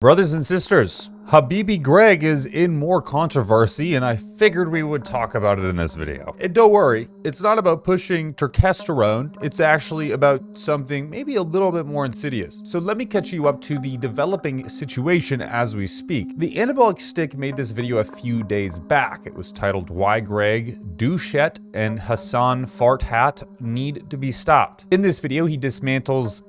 Brothers and sisters, Habibi Greg is in more controversy, and I figured we would talk about it in this video. And don't worry, it's not about pushing testosterone, it's actually about something maybe a little bit more insidious. So let me catch you up to the developing situation as we speak. The Anabolic Stick made this video a few days back. It was titled Why Greg, Doucette, and Hussein Farhat Need to Be Stopped. In this video, he dismantles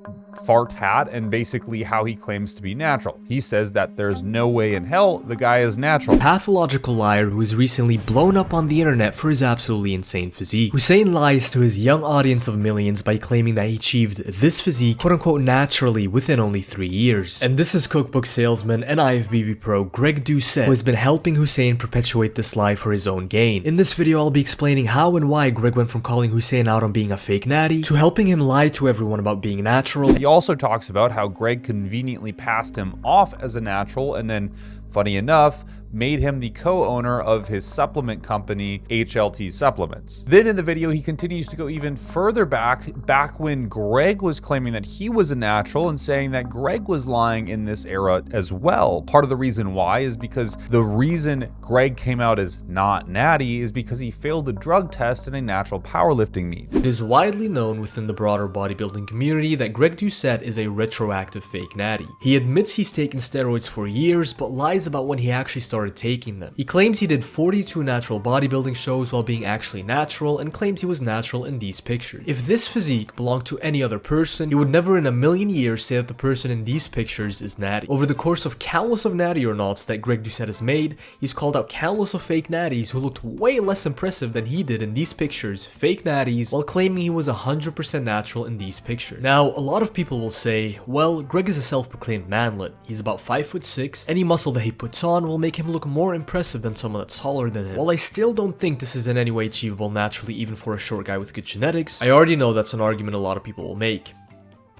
Farhat and basically how he claims to be natural. He says that there's no way in hell the guy is natural. Pathological liar who is recently blown up on the internet for his absolutely insane physique. Hussein lies to his young audience of millions by claiming that he achieved this physique quote unquote naturally within only 3 years. And this is cookbook salesman and IFBB pro Greg Doucette, who has been helping Hussein perpetuate this lie for his own gain. In this video I'll be explaining how and why Greg went from calling Hussein out on being a fake natty to helping him lie to everyone about being natural. He also talks about how Greg conveniently passed him off as a natural and then, funny enough, made him the co-owner of his supplement company, HLT Supplements. Then in the video, he continues to go even further back when Greg was claiming that he was a natural and saying that Greg was lying in this era as well. Part of the reason why is because the reason Greg came out as not natty is because he failed the drug test in a natural powerlifting meet. It is widely known within the broader bodybuilding community that Greg Doucette is a retroactive fake natty. He admits he's taken steroids for years, but lies about when he actually started taking them. He claims he did 42 natural bodybuilding shows while being actually natural and claims he was natural in these pictures. If this physique belonged to any other person, he would never in a million years say that the person in these pictures is natty. Over the course of countless of natty or nots that Greg Doucette has made, he's called out countless of fake natties who looked way less impressive than he did in these pictures, fake natties, while claiming he was 100% natural in these pictures. Now, a lot of people will say, well, Greg is a self-proclaimed manlet. He's about 5'6". Any muscle that he puts on will make him look more impressive than someone that's taller than him. While I still don't think this is in any way achievable naturally even for a short guy with good genetics, I already know that's an argument a lot of people will make.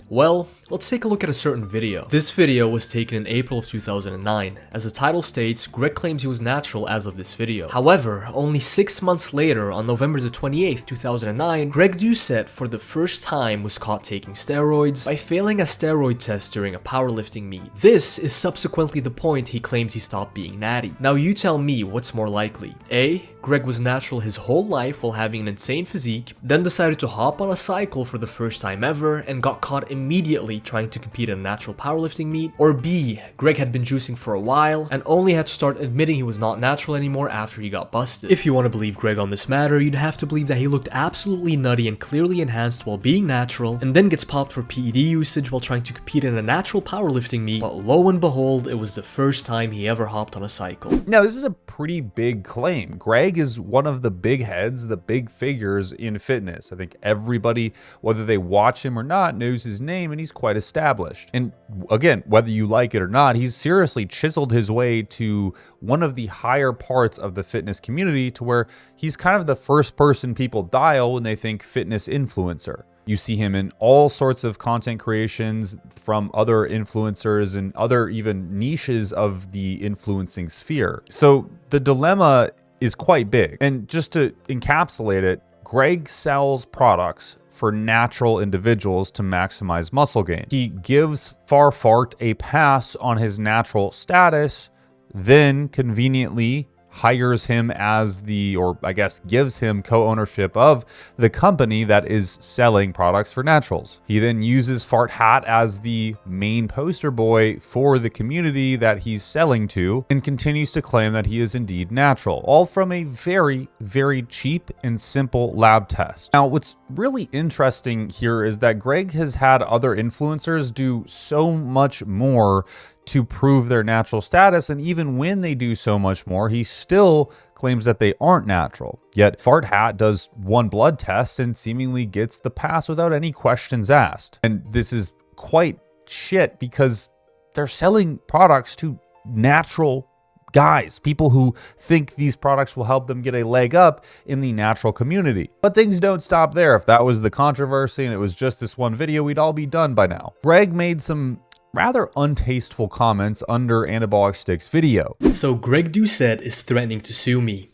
Well, let's take a look at a certain video. This video was taken in April of 2009. As the title states, Greg claims he was natural as of this video. However, only 6 months later, on November the 28th, 2009, Greg Doucette for the first time was caught taking steroids by failing a steroid test during a powerlifting meet. This is subsequently the point he claims he stopped being natty. Now you tell me what's more likely. A. Greg was natural his whole life while having an insane physique, then decided to hop on a cycle for the first time ever and got caught immediately trying to compete in a natural powerlifting meet. Or B. Greg had been juicing for a while and only had to start admitting he was not natural anymore after he got busted. If you want to believe Greg on this matter, you'd have to believe that he looked absolutely nutty and clearly enhanced while being natural, and then gets popped for PED usage while trying to compete in a natural powerlifting meet, but lo and behold, it was the first time he ever hopped on a cycle. Now, this is a pretty big claim. Greg is one of the big heads, the big figures in fitness. I think everybody, whether they watch him or not, knows his name, and he's quite established. And again, whether you like it or not, he's seriously chiseled his way to one of the higher parts of the fitness community to where he's kind of the first person people dial when they think fitness influencer. You see him in all sorts of content creations from other influencers and other even niches of the influencing sphere. So the dilemma is quite big. And just to encapsulate it, Greg sells products for natural individuals to maximize muscle gain. He gives Farhat a pass on his natural status, then conveniently hires him as or I guess gives him co-ownership of the company that is selling products for naturals. He then uses Farhat as the main poster boy for the community that he's selling to and continues to claim that he is indeed natural, all from a very, very cheap and simple lab test. Now, what's really interesting here is that Greg has had other influencers do so much more to prove their natural status, and even when they do so much more, he still claims that they aren't natural. Yet Farhat does one blood test and seemingly gets the pass without any questions asked. And this is quite shit because they're selling products to natural guys, people who think these products will help them get a leg up in the natural community. But things don't stop there. If that was the controversy and it was just this one video, we'd all be done by now. Greg made some rather untasteful comments under Anabolic Stick's video. So Greg Doucette is threatening to sue me.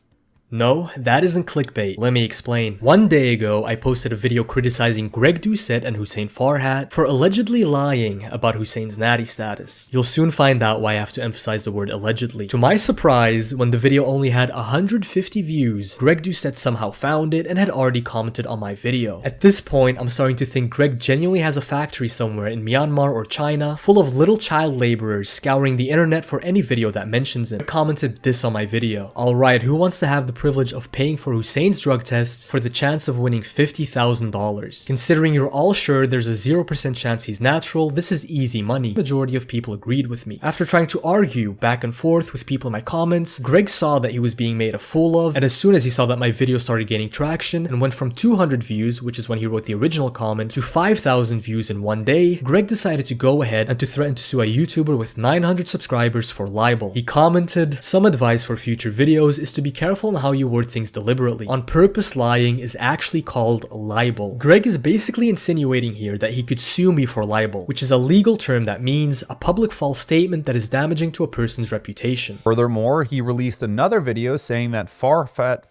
No, that isn't clickbait. Let me explain. One day ago, I posted a video criticizing Greg Doucette and Hussein Farhat for allegedly lying about Hussein's Natty status. You'll soon find out why I have to emphasize the word allegedly. To my surprise, when the video only had 150 views, Greg Doucette somehow found it and had already commented on my video. At this point, I'm starting to think Greg genuinely has a factory somewhere in Myanmar or China full of little child laborers scouring the internet for any video that mentions him. I commented this on my video. Alright, who wants to have the privilege of paying for Hussein's drug tests for the chance of winning $50,000? Considering you're all sure there's a 0% chance he's natural, this is easy money. The majority of people agreed with me. After trying to argue back and forth with people in my comments, Greg saw that he was being made a fool of, and as soon as he saw that my video started gaining traction and went from 200 views, which is when he wrote the original comment, to 5,000 views in one day, Greg decided to go ahead and to threaten to sue a YouTuber with 900 subscribers for libel. He commented, "Some advice for future videos is to be careful on how you word things deliberately. On purpose lying is actually called libel." Greg is basically insinuating here that he could sue me for libel, which is a legal term that means a public false statement that is damaging to a person's reputation. Furthermore, he released another video saying that Farhat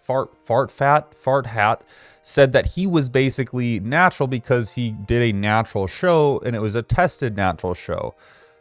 said that he was basically natural because he did a natural show and it was a tested natural show.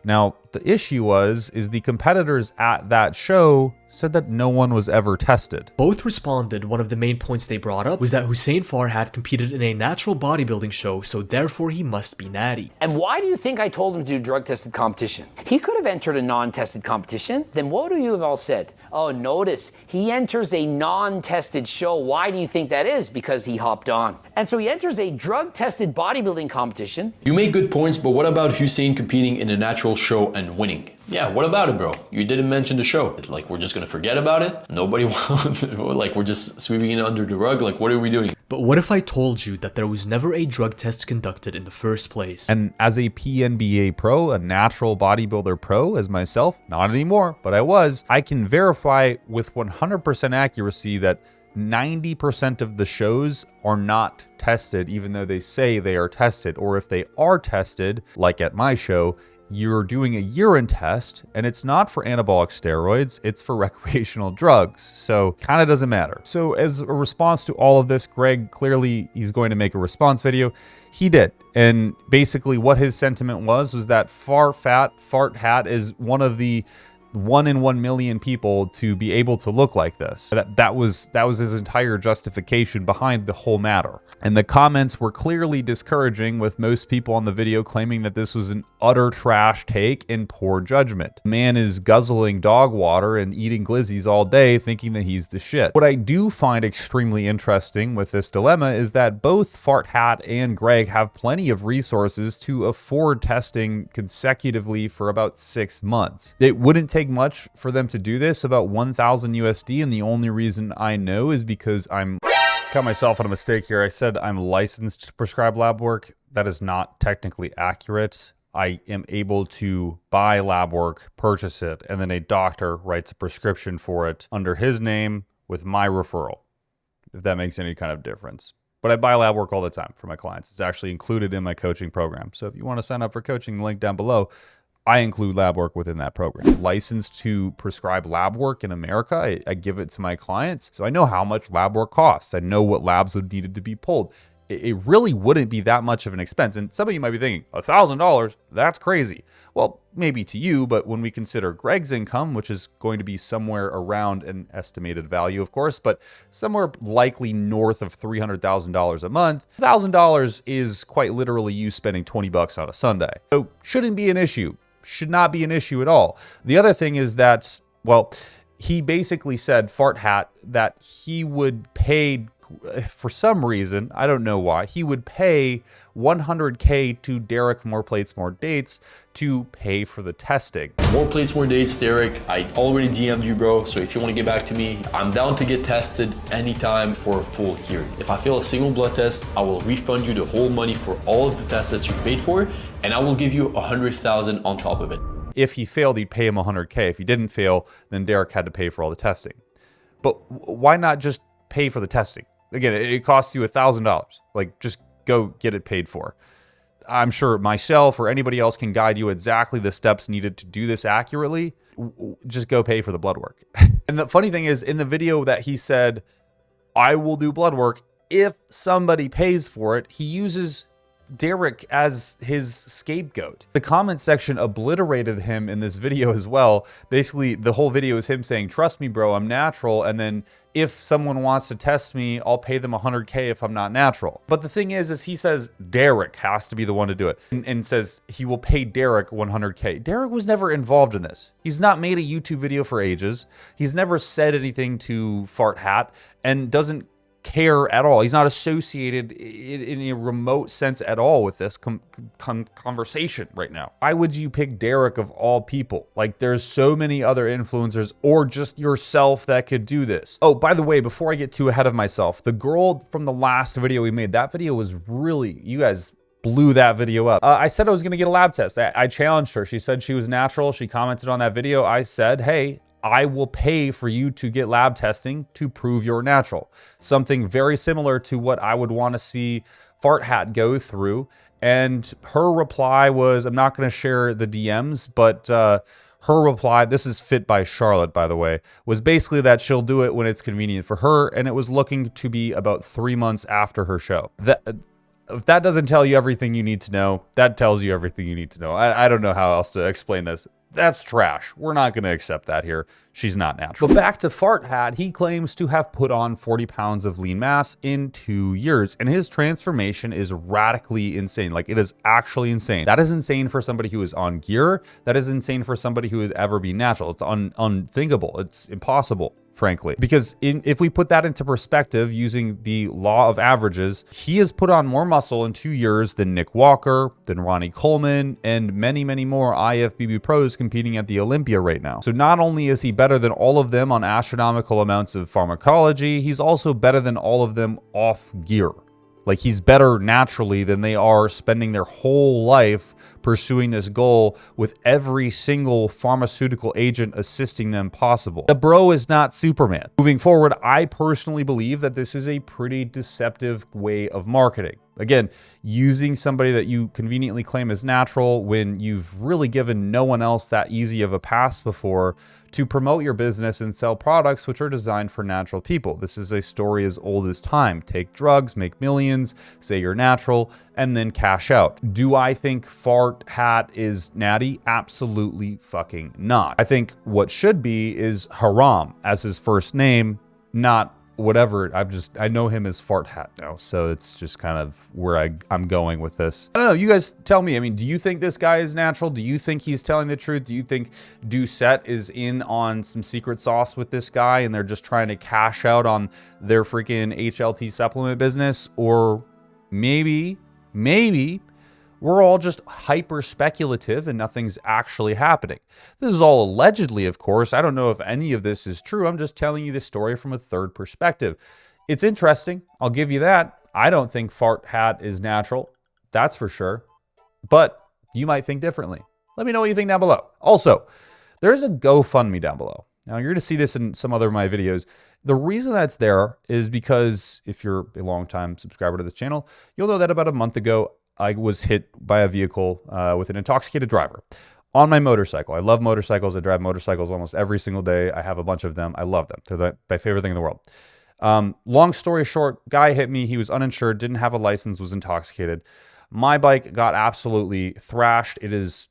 Now, the issue is the competitors at that show said that no one was ever tested. Both responded. One of the main points they brought up was that Hussein Farhat competed in a natural bodybuilding show, so therefore he must be natty. And why do you think I told him to do drug-tested competition? He could have entered a non-tested competition. Then what do you have all said? Oh, notice, he enters a non-tested show. Why do you think that is? Because he hopped on. And so he enters a drug-tested bodybuilding competition. You make good points, but what about Hussein competing in a natural show and winning? Yeah, what about it, bro? You didn't mention the show. Like, we're just gonna forget about it? Nobody wants, like, we're just sweeping it under the rug? Like, what are we doing? But what if I told you that there was never a drug test conducted in the first place? And as a PNBA pro, a natural bodybuilder pro, as myself, not anymore, but I was, I can verify with 100% accuracy that 90% of the shows are not tested, even though they say they are tested. Or if they are tested, like at my show, you're doing a urine test and it's not for anabolic steroids, it's for recreational drugs. So kind of doesn't matter. So as a response to all of this, Greg, clearly he's going to make a response video. He did. And basically what his sentiment was that Farhat is one of the 1 in 1 million people to be able to look like this. That was his entire justification behind the whole matter. And the comments were clearly discouraging, with most people on the video claiming that this was an utter trash take and poor judgment. The man is guzzling dog water and eating glizzies all day thinking that he's the shit. What I do find extremely interesting with this dilemma is that both Farhat and Greg have plenty of resources to afford testing consecutively for about 6 months. It wouldn't take much for them to do this, about 1,000 USD, and the only reason I know is because I'm got myself on a mistake here. I said I'm licensed to prescribe lab work. That is not technically accurate. I am able to buy lab work, purchase it, and then a doctor writes a prescription for it under his name with my referral, if that makes any kind of difference. But I buy lab work all the time for my clients. It's actually included in my coaching program. So if you want to sign up for coaching, the link down below, I include lab work within that program. Licensed to prescribe lab work in America, I give it to my clients. So I know how much lab work costs. I know what labs would need to be pulled. It really wouldn't be that much of an expense. And some of you might be thinking, $1,000, that's crazy. Well, maybe to you, but when we consider Greg's income, which is going to be somewhere around an estimated value, of course, but somewhere likely north of $300,000 a month, $1,000 is quite literally you spending 20 bucks on a Sunday. So shouldn't be an issue. Should not be an issue at all. The other thing is that, well, he basically said, Farhat, that he would pay, for some reason, I don't know why, he would pay $100K to Derek More Plates, More Dates to pay for the testing. More plates, more dates, Derek. I already DM'd you, bro. So if you want to get back to me, I'm down to get tested anytime for a full hearing. If I fail a single blood test, I will refund you the whole money for all of the tests that you paid for, and I will give you $100,000 on top of it. If he failed, he'd pay him $100K. If he didn't fail, then Derek had to pay for all the testing. But why not just pay for the testing? Again, it costs you $1,000. Like, just go get it paid for. I'm sure myself or anybody else can guide you exactly the steps needed to do this accurately. Just go pay for the blood work. And the funny thing is, in the video that he said, I will do blood work if somebody pays for it, he uses Derek as his scapegoat. The comment section obliterated him in this video as well. Basically, the whole video is him saying, trust me, bro, I'm natural. And then if someone wants to test me, I'll pay them 100K if I'm not natural. But the thing is he says Derek has to be the one to do it and says he will pay Derek 100K. Derek was never involved in this. He's not made a YouTube video for ages. He's never said anything to Farhat and doesn't care at all. He's not associated in a remote sense at all with this conversation right now. Why would you pick Derek of all people? Like, there's so many other influencers or just yourself that could do this. Oh, by the way, before I get too ahead of myself, the girl from the last video we made, that video was really, you guys blew that video up. I said I was gonna get a lab test. I challenged her. She said she was natural. She commented on that video. I said, hey, I will pay for you to get lab testing to prove you're natural. Something very similar to what I would want to see Farhat go through. And her reply was, I'm not going to share the DMs, but her reply, this is fit by Charlotte, by the way, was basically that she'll do it when it's convenient for her. And it was looking to be about 3 months after her show. If that doesn't tell you everything you need to know, that tells you everything you need to know. I don't know how else to explain this. That's trash. We're not going to accept that here. She's not natural. But back to Farhat, he claims to have put on 40 pounds of lean mass in 2 years, and his transformation is radically insane. Like, it is actually insane. That is insane for somebody who is on gear. That is insane for somebody who would ever be natural. It's unthinkable. It's impossible, frankly, because if we put that into perspective using the law of averages, he has put on more muscle in 2 years than Nick Walker, than Ronnie Coleman, and many, many more IFBB pros competing at the Olympia right now. So not only is he better than all of them on astronomical amounts of pharmacology, he's also better than all of them off gear. Like, he's better naturally than they are spending their whole life pursuing this goal with every single pharmaceutical agent assisting them possible. The bro is not Superman. Moving forward, I personally believe that this is a pretty deceptive way of marketing. Again, using somebody that you conveniently claim is natural when you've really given no one else that easy of a pass before to promote your business and sell products which are designed for natural people. This is a story as old as time. Take drugs, make millions, say you're natural, and then cash out. Do I think Farhat is Natty? Absolutely fucking not. I think what should be is Haram as his first name, not whatever. I know him as Farhat now, so it's just kind of where I'm going with this. I don't know, you guys tell me. I mean, do you think this guy is natural? Do you think he's telling the truth? Do you think Doucette is in on some secret sauce with this guy and they're just trying to cash out on their freaking HLT supplement business? Or maybe we're all just hyper speculative and nothing's actually happening. This is all allegedly, of course. I don't know if any of this is true. I'm just telling you the story from a third perspective. It's interesting. I'll give you that. I don't think Farhat is natural. That's for sure. But you might think differently. Let me know what you think down below. Also, there's a GoFundMe down below. Now, you're going to see this in some other of my videos. The reason that's there is because if you're a longtime subscriber to this channel, you'll know that about a month ago, I was hit by a vehicle with an intoxicated driver on my motorcycle. I love motorcycles. I drive motorcycles almost every single day. I have a bunch of them. I love them. They're my favorite thing in the world. Long story short, guy hit me. He was uninsured, didn't have a license, was intoxicated. My bike got absolutely thrashed. It's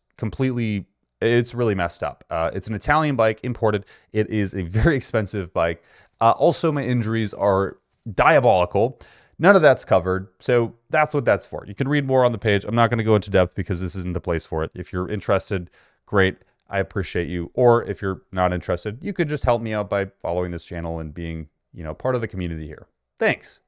really messed up. It's an Italian bike, imported. It is a very expensive bike. Also, my injuries are diabolical. None of that's covered, so that's what that's for. You can read more on the page. I'm not going to go into depth because this isn't the place for it. If you're interested, great. I appreciate you. Or if you're not interested, you could just help me out by following this channel and being, part of the community here. Thanks.